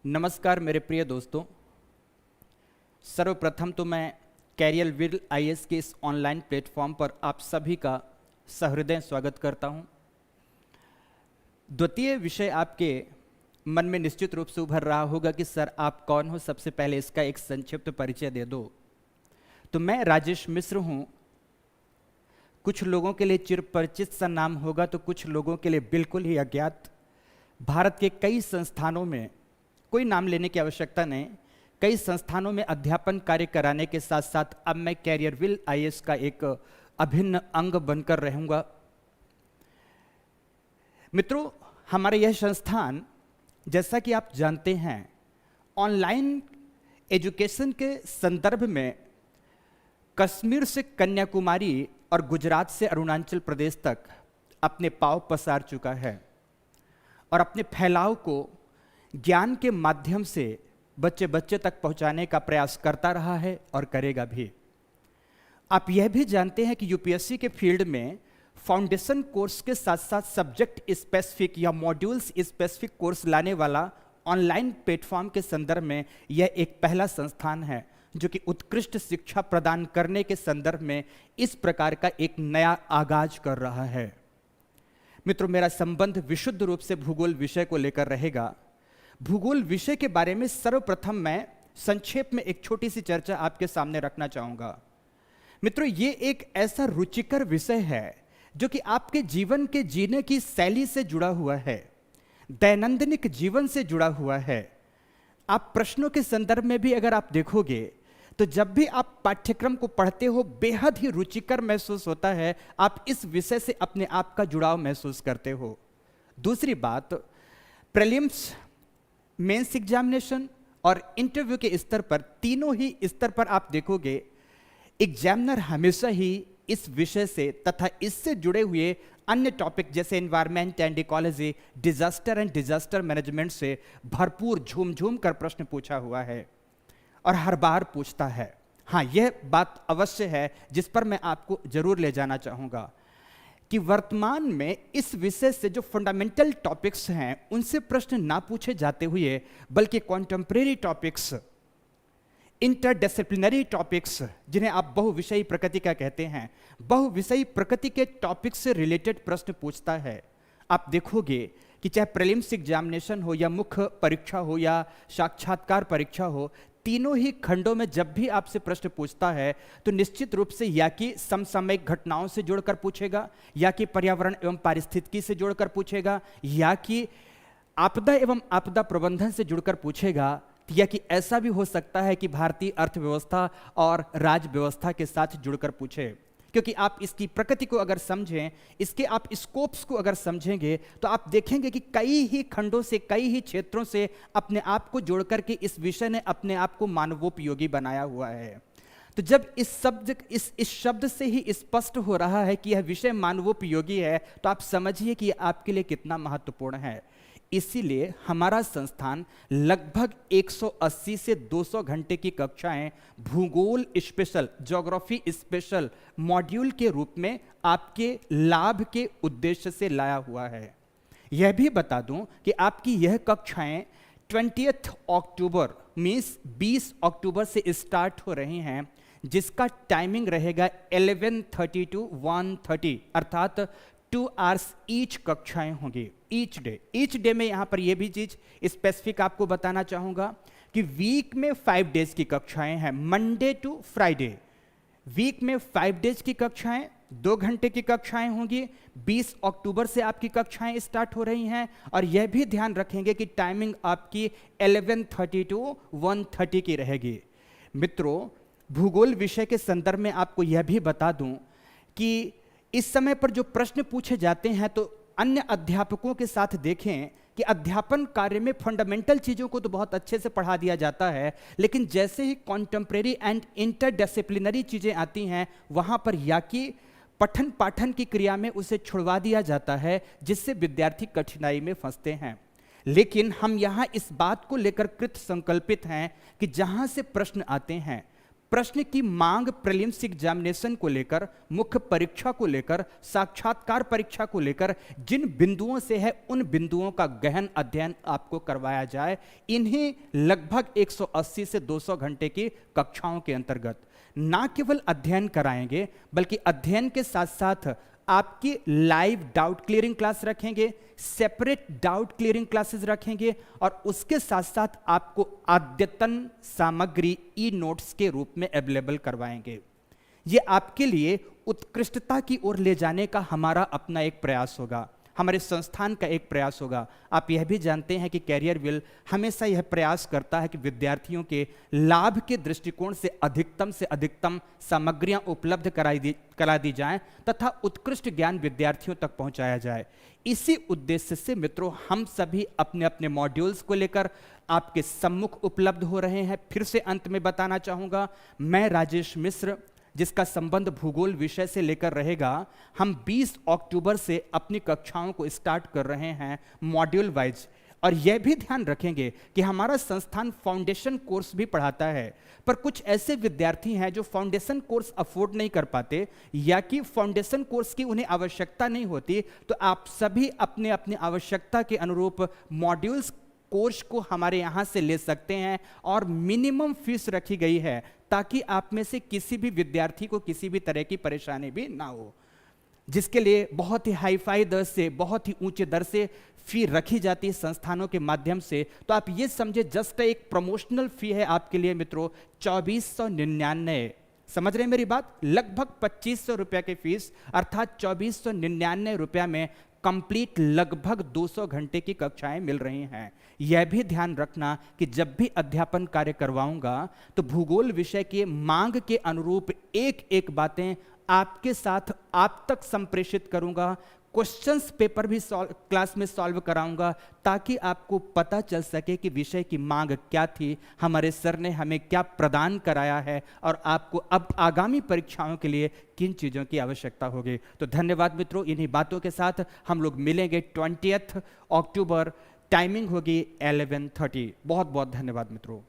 नमस्कार मेरे प्रिय दोस्तों। सर्वप्रथम तो मैं कैरियर विल आईएएस के इस ऑनलाइन प्लेटफॉर्म पर आप सभी का सहृदय स्वागत करता हूं। द्वितीय विषय आपके मन में निश्चित रूप से उभर रहा होगा कि सर आप कौन हो। सबसे पहले इसका एक संक्षिप्त परिचय दे दो। तो मैं राजेश मिश्र हूं। कुछ लोगों के लिए चिरपरिचित सा नाम होगा तो कुछ लोगों के लिए बिल्कुल ही अज्ञात। भारत के कई संस्थानों में, कोई नाम लेने की आवश्यकता नहीं, कई संस्थानों में अध्यापन कार्य कराने के साथ साथ अब मैं कैरियर विल आईएएस का एक अभिन्न अंग बनकर रहूंगा। मित्रों, हमारा यह संस्थान, जैसा कि आप जानते हैं, ऑनलाइन एजुकेशन के संदर्भ में कश्मीर से कन्याकुमारी और गुजरात से अरुणाचल प्रदेश तक अपने पांव पसार चुका है और अपने फैलाव को ज्ञान के माध्यम से बच्चे बच्चे तक पहुंचाने का प्रयास करता रहा है और करेगा भी। आप यह भी जानते हैं कि यूपीएससी के फील्ड में फाउंडेशन कोर्स के साथ साथ सब्जेक्ट स्पेसिफिक या मॉड्यूल्स स्पेसिफिक कोर्स लाने वाला ऑनलाइन प्लेटफॉर्म के संदर्भ में यह एक पहला संस्थान है जो कि उत्कृष्ट शिक्षा प्रदान करने के संदर्भ में इस प्रकार का एक नया आगाज कर रहा है। मित्रों, मेरा संबंध विशुद्ध रूप से भूगोल विषय को लेकर रहेगा। भूगोल विषय के बारे में सर्वप्रथम मैं संक्षेप में एक छोटी सी चर्चा आपके सामने रखना चाहूंगा। मित्रों, ये एक ऐसा रुचिकर विषय है जो कि आपके जीवन के जीने की शैली से जुड़ा हुआ है, दैनंदिन जीवन से जुड़ा हुआ है। आप प्रश्नों के संदर्भ में भी अगर आप देखोगे तो जब भी आप पाठ्यक्रम को पढ़ते हो बेहद ही रुचिकर महसूस होता है। आप इस विषय से अपने आप का जुड़ाव महसूस करते हो। दूसरी बात, प्रीलिम्स, मेंस एग्जामिनेशन और इंटरव्यू के स्तर पर, तीनों ही स्तर पर आप देखोगे एग्जामिनर हमेशा ही इस विषय से तथा इससे जुड़े हुए अन्य टॉपिक जैसे environment and ecology, disaster and disaster management से भरपूर झूम झूम कर प्रश्न पूछा हुआ है और हर बार पूछता है। हाँ, यह बात अवश्य है जिस पर मैं आपको जरूर ले जाना चाहूँगा कि वर्तमान में इस विषय से जो फंडामेंटल टॉपिक्स हैं उनसे प्रश्न ना पूछे जाते हुए बल्कि कॉन्टेम्परेरी टॉपिक्स, इंटरडिसिप्लिनरी टॉपिक्स, जिन्हें आप बहुविषयी प्रकृति का कहते हैं, बहुविषयी प्रकृति के टॉपिक्स से रिलेटेड प्रश्न पूछता है। आप देखोगे कि चाहे प्रीलिम्स एग्जामिनेशन हो या मुख्य परीक्षा हो या साक्षात्कार परीक्षा हो, तीनों ही खंडों में जब भी आपसे प्रश्न पूछता है तो निश्चित रूप से या कि समसामयिक घटनाओं से जोड़कर पूछेगा, या कि पर्यावरण एवं पारिस्थितिकी से जोड़कर पूछेगा, या कि आपदा एवं आपदा प्रबंधन से जुड़कर पूछेगा, या कि ऐसा भी हो सकता है कि भारतीय अर्थव्यवस्था और राज्य व्यवस्था के साथ जुड़कर पूछे। क्योंकि आप इसकी प्रकृति को अगर समझें, इसके आप स्कोप्स को अगर समझेंगे तो आप देखेंगे कि कई ही खंडों से, कई ही क्षेत्रों से अपने आप को जोड़कर के इस विषय ने अपने आप को मानवोपयोगी बनाया हुआ है। तो जब इस शब्द से ही स्पष्ट हो रहा है कि यह विषय मानवोपयोगी है तो आप समझिए कि यह आपके लिए कितना महत्वपूर्ण है। इसीलिए हमारा संस्थान लगभग 180 से 200 घंटे की कक्षाएं भूगोल स्पेशल, ज्योग्राफी स्पेशल मॉड्यूल के रूप में आपके लाभ के उद्देश्य से लाया हुआ है। यह भी बता दूं कि आपकी यह कक्षाएं 20 अक्टूबर मीन्स 20 अक्टूबर से स्टार्ट हो रही हैं, जिसका टाइमिंग रहेगा 11:30 to 1:30, अर्थात 2 आवर्स ईच कक्षाएं होंगी ईच डे में। यहां पर यह भी चीज स्पेसिफिक आपको बताना चाहूंगा कि वीक में 5 डेज की कक्षाएं हैं, मंडे टू फ्राइडे। वीक में 5 डेज की कक्षाएं, 2 घंटे की कक्षाएं होंगी। 20 अक्टूबर से आपकी कक्षाएं स्टार्ट हो रही हैं और यह भी ध्यान रखेंगे कि टाइमिंग आपकी 11:30 to 1:30 की रहेगी। मित्रों, भूगोल विषय के संदर्भ में आपको यह भी बता दूं कि इस समय पर जो प्रश्न पूछे जाते हैं तो अन्य अध्यापकों के साथ देखें कि अध्यापन कार्य में फंडामेंटल चीजों को तो बहुत अच्छे से पढ़ा दिया जाता है, लेकिन जैसे ही कॉन्टेम्परेरी एंड इंटरडिसिप्लिनरी चीजें आती हैं वहां पर या कि पठन पाठन की क्रिया में उसे छुड़वा दिया जाता है, जिससे विद्यार्थी कठिनाई में फंसते हैं। लेकिन हम यहां इस बात को लेकर कृत संकल्पित हैं कि जहां से प्रश्न आते हैं प्रश्न की मांग प्रीलिम्स एग्जामिनेशन को लेकर, मुख्य परीक्षा को लेकर, साक्षात्कार परीक्षा को लेकर जिन बिंदुओं से है उन बिंदुओं का गहन अध्ययन आपको करवाया जाए, इन्हें लगभग 180 से 200 घंटे की कक्षाओं के अंतर्गत ना केवल अध्ययन कराएंगे, बल्कि अध्ययन के साथ साथ आपकी लाइव डाउट क्लियरिंग क्लास रखेंगे, सेपरेट डाउट क्लियरिंग क्लासेस रखेंगे और उसके साथ साथ आपको अद्यतन सामग्री ई नोट्स के रूप में अवेलेबल करवाएंगे। ये आपके लिए उत्कृष्टता की ओर ले जाने का हमारा अपना एक प्रयास होगा, हमारे संस्थान का एक प्रयास होगा। आप यह भी जानते हैं कि कैरियर व्हील हमेशा यह प्रयास करता है कि विद्यार्थियों के लाभ के दृष्टिकोण से अधिकतम सामग्रियां उपलब्ध करा दी जाएं तथा उत्कृष्ट ज्ञान विद्यार्थियों तक पहुंचाया जाए। इसी उद्देश्य से मित्रों, हम सभी अपने अपने मॉड्यूल्स को लेकर आपके सम्मुख उपलब्ध हो रहे हैं। फिर से अंत में बताना चाहूंगा, मैं राजेश मिश्र, जिसका संबंध भूगोल विषय से लेकर रहेगा, हम 20 अक्टूबर से अपनी कक्षाओं को स्टार्ट कर रहे हैं मॉड्यूल वाइज। और यह भी ध्यान रखेंगे कि हमारा संस्थान फाउंडेशन कोर्स भी पढ़ाता है, पर कुछ ऐसे विद्यार्थी हैं जो फाउंडेशन कोर्स अफोर्ड नहीं कर पाते या कि फाउंडेशन कोर्स की उन्हें आवश्यकता नहीं होती, तो आप सभी अपने अपनी आवश्यकता के अनुरूप मॉड्यूल्स कोर्स को हमारे यहाँ से ले सकते हैं और मिनिमम फीस रखी गई है ताकि आप में से किसी भी विद्यार्थी को किसी भी तरह की परेशानी भी ना हो, जिसके लिए बहुत ही हाईफाई दर से, बहुत ही ऊंचे दर से फी रखी जाती है संस्थानों के माध्यम से। तो आप ये समझे, जस्ट एक प्रमोशनल फी है आपके लिए मित्रों 2499। समझ रहे हैं मेरी बात? लगभग 2500 रुपये की फीस अर्थात 2499 रुपया में कंप्लीट लगभग 200 घंटे की कक्षाएं मिल रही हैं। यह भी ध्यान रखना कि जब भी अध्यापन कार्य करवाऊंगा तो भूगोल विषय के मांग के अनुरूप एक एक बातें आपके साथ आप तक संप्रेषित करूंगा। क्वेश्चंस पेपर भी क्लास में सॉल्व कराऊंगा ताकि आपको पता चल सके कि विषय की मांग क्या थी, हमारे सर ने हमें क्या प्रदान कराया है और आपको अब आगामी परीक्षाओं के लिए किन चीज़ों की आवश्यकता होगी। तो धन्यवाद मित्रों, इन्हीं बातों के साथ हम लोग मिलेंगे 20 अक्टूबर, टाइमिंग होगी 11:30। बहुत बहुत धन्यवाद मित्रों।